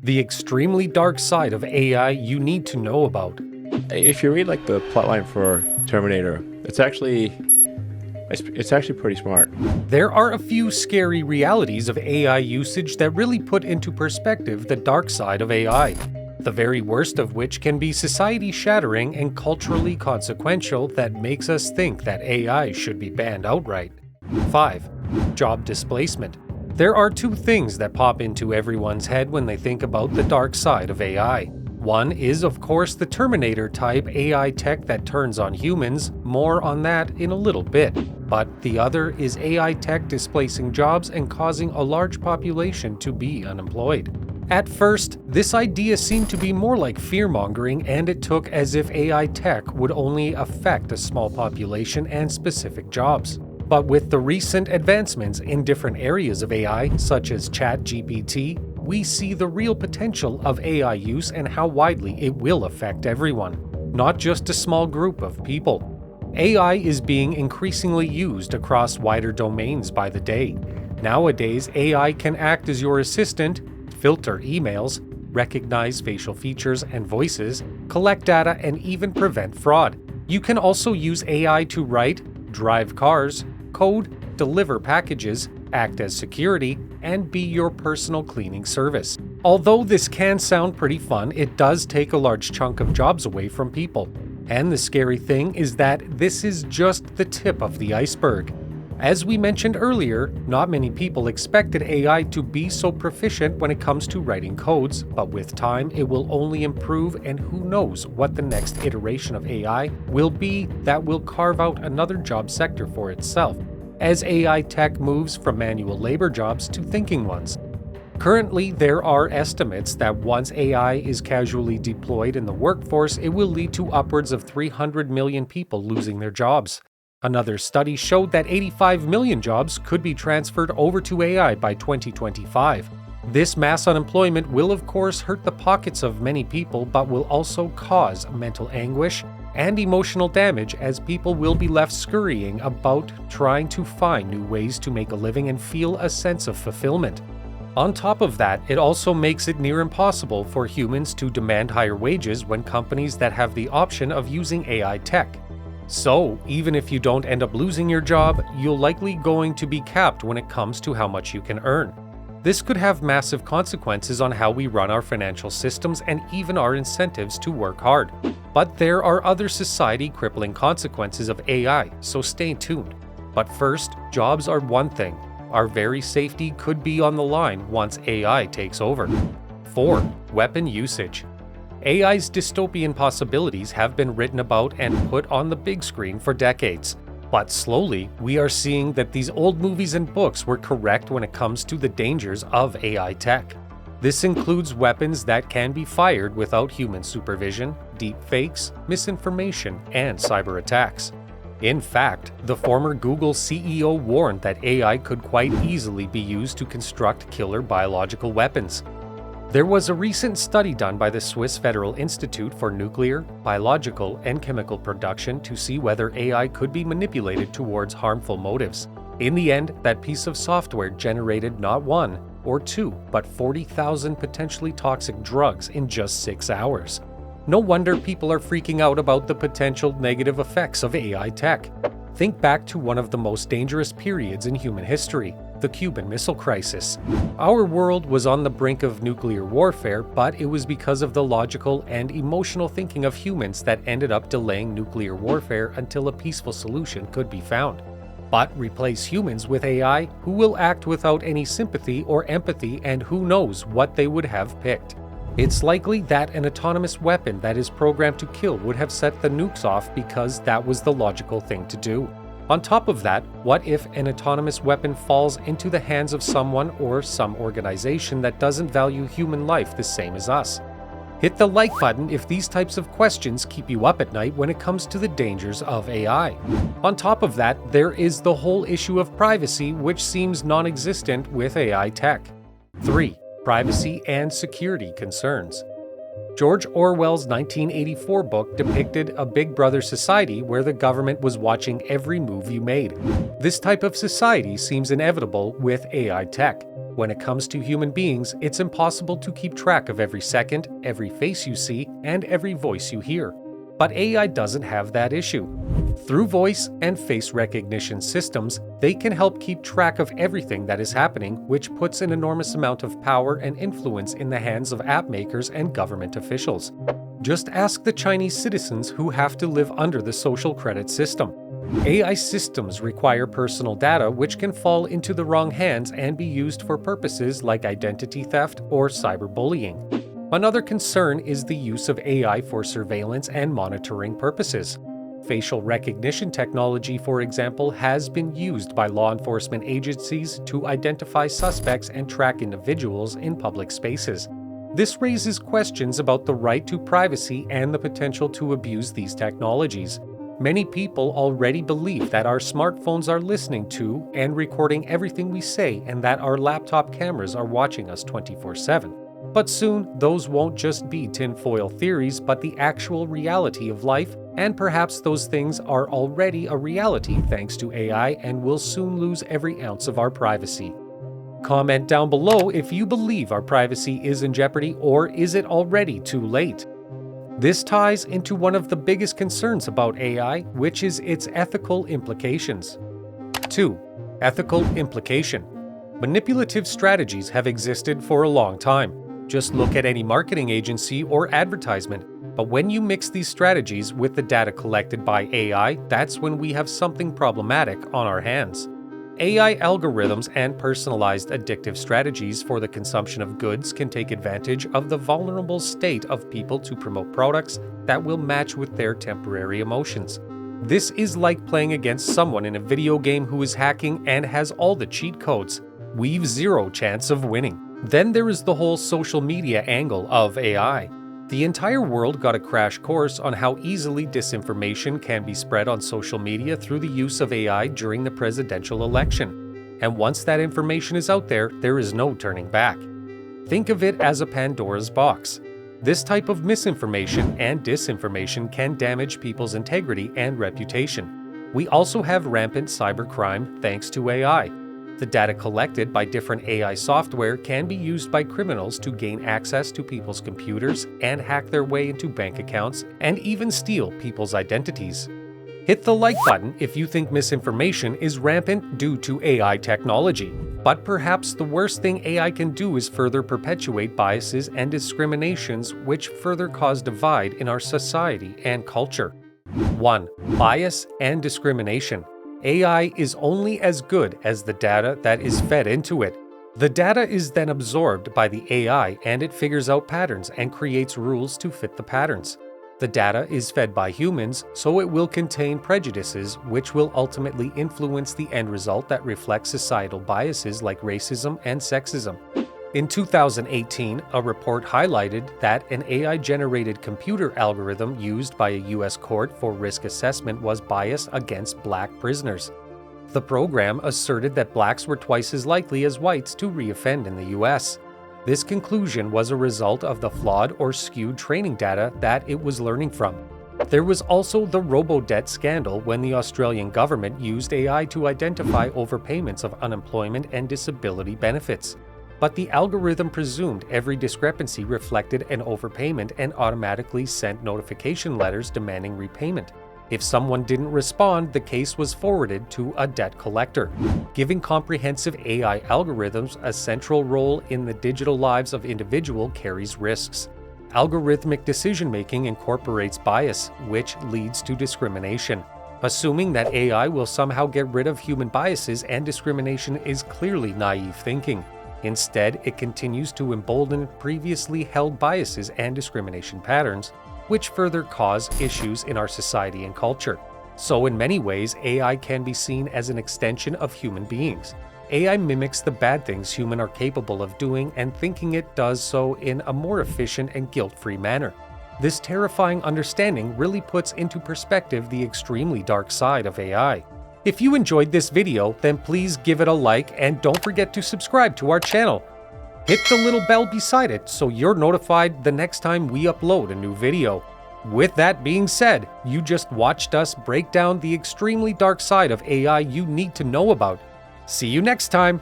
The extremely dark side of AI you need to know about. If you read like the plotline for Terminator, it's actually pretty smart. There are a few scary realities of AI usage that really put into perspective the dark side of AI. The very worst of which can be society-shattering and culturally consequential that makes us think that AI should be banned outright. 5. Job displacement. There are two things that pop into everyone's head when they think about the dark side of AI. One is, of course, the Terminator-type AI tech that turns on humans, more on that in a little bit. But the other is AI tech displacing jobs and causing a large population to be unemployed. At first, this idea seemed to be more like fear-mongering, and it took as if AI tech would only affect a small population and specific jobs. But with the recent advancements in different areas of AI, such as ChatGPT, we see the real potential of AI use and how widely it will affect everyone, not just a small group of people. AI is being increasingly used across wider domains by the day. Nowadays, AI can act as your assistant, filter emails, recognize facial features and voices, collect data, and even prevent fraud. You can also use AI to write, drive cars, code, deliver packages, act as security, and be your personal cleaning service. Although this can sound pretty fun, it does take a large chunk of jobs away from people. And the scary thing is that this is just the tip of the iceberg. As we mentioned earlier, not many people expected AI to be so proficient when it comes to writing codes, but with time it will only improve, and who knows what the next iteration of AI will be that will carve out another job sector for itself, as AI tech moves from manual labor jobs to thinking ones. Currently, there are estimates that once AI is casually deployed in the workforce, it will lead to upwards of 300 million people losing their jobs. Another study showed that 85 million jobs could be transferred over to AI by 2025. This mass unemployment will of course hurt the pockets of many people, but will also cause mental anguish and emotional damage, as people will be left scurrying about trying to find new ways to make a living and feel a sense of fulfillment. On top of that, it also makes it near impossible for humans to demand higher wages when companies that have the option of using AI tech. So, even if you don't end up losing your job, you're likely going to be capped when it comes to how much you can earn. This could have massive consequences on how we run our financial systems and even our incentives to work hard. But there are other society-crippling consequences of AI, so stay tuned. But first, jobs are one thing. Our very safety could be on the line once AI takes over. 4. Weapon usage. AI's dystopian possibilities have been written about and put on the big screen for decades. But slowly, we are seeing that these old movies and books were correct when it comes to the dangers of AI tech. This includes weapons that can be fired without human supervision, deepfakes, misinformation, and cyber attacks. In fact, the former Google CEO warned that AI could quite easily be used to construct killer biological weapons. There was a recent study done by the Swiss Federal Institute for Nuclear, Biological, and Chemical Production to see whether AI could be manipulated towards harmful motives. In the end, that piece of software generated not one or two, but 40,000 potentially toxic drugs in just 6 hours. No wonder people are freaking out about the potential negative effects of AI tech. Think back to one of the most dangerous periods in human history, the Cuban Missile Crisis. Our world was on the brink of nuclear warfare, but it was because of the logical and emotional thinking of humans that ended up delaying nuclear warfare until a peaceful solution could be found. But replace humans with AI, who will act without any sympathy or empathy, and who knows what they would have picked. It's likely that an autonomous weapon that is programmed to kill would have set the nukes off because that was the logical thing to do. On top of that, what if an autonomous weapon falls into the hands of someone or some organization that doesn't value human life the same as us? Hit the like button if these types of questions keep you up at night when it comes to the dangers of AI. On top of that, there is the whole issue of privacy, which seems non-existent with AI tech. 3. Privacy and security concerns. George Orwell's 1984 book depicted a Big Brother society where the government was watching every move you made. This type of society seems inevitable with AI tech. When it comes to human beings, it's impossible to keep track of every second, every face you see, and every voice you hear. But AI doesn't have that issue. Through voice and face recognition systems, they can help keep track of everything that is happening, which puts an enormous amount of power and influence in the hands of app makers and government officials. Just ask the Chinese citizens who have to live under the social credit system. AI systems require personal data which can fall into the wrong hands and be used for purposes like identity theft or cyberbullying. Another concern is the use of AI for surveillance and monitoring purposes. Facial recognition technology, for example, has been used by law enforcement agencies to identify suspects and track individuals in public spaces. This raises questions about the right to privacy and the potential to abuse these technologies. Many people already believe that our smartphones are listening to and recording everything we say and that our laptop cameras are watching us 24/7. But soon, those won't just be tinfoil theories, but the actual reality of life, and perhaps those things are already a reality thanks to AI and will soon lose every ounce of our privacy. Comment down below if you believe our privacy is in jeopardy, or is it already too late? This ties into one of the biggest concerns about AI, which is its ethical implications. 2. Ethical implication. Manipulative strategies have existed for a long time. Just look at any marketing agency or advertisement. But when you mix these strategies with the data collected by AI, that's when we have something problematic on our hands. AI algorithms and personalized addictive strategies for the consumption of goods can take advantage of the vulnerable state of people to promote products that will match with their temporary emotions. This is like playing against someone in a video game who is hacking and has all the cheat codes. We've zero chance of winning. Then there is the whole social media angle of AI. The entire world got a crash course on how easily disinformation can be spread on social media through the use of AI during the presidential election. And once that information is out there, there is no turning back. Think of it as a Pandora's box. This type of misinformation and disinformation can damage people's integrity and reputation. We also have rampant cybercrime thanks to AI. The data collected by different AI software can be used by criminals to gain access to people's computers and hack their way into bank accounts and even steal people's identities. Hit the like button if you think misinformation is rampant due to AI technology. But perhaps the worst thing AI can do is further perpetuate biases and discriminations which further cause divide in our society and culture. 1. Bias and discrimination. AI is only as good as the data that is fed into it. The data is then absorbed by the AI and it figures out patterns and creates rules to fit the patterns. The data is fed by humans, so it will contain prejudices which will ultimately influence the end result that reflects societal biases like racism and sexism. In 2018, a report highlighted that an AI-generated computer algorithm used by a U.S. court for risk assessment was biased against black prisoners. The program asserted that blacks were twice as likely as whites to reoffend in the U.S. This conclusion was a result of the flawed or skewed training data that it was learning from. There was also the robo-debt scandal when the Australian government used AI to identify overpayments of unemployment and disability benefits. But the algorithm presumed every discrepancy reflected an overpayment and automatically sent notification letters demanding repayment. If someone didn't respond, the case was forwarded to a debt collector. Giving comprehensive AI algorithms a central role in the digital lives of individuals carries risks. Algorithmic decision-making incorporates bias, which leads to discrimination. Assuming that AI will somehow get rid of human biases and discrimination is clearly naive thinking. Instead, it continues to embolden previously held biases and discrimination patterns, which further cause issues in our society and culture. So in many ways, AI can be seen as an extension of human beings. AI mimics the bad things humans are capable of doing and thinking it does so in a more efficient and guilt-free manner. This terrifying understanding really puts into perspective the extremely dark side of AI. If you enjoyed this video, then please give it a like and don't forget to subscribe to our channel. Hit the little bell beside it so you're notified the next time we upload a new video. With that being said, you just watched us break down the extremely dark side of AI you need to know about. See you next time!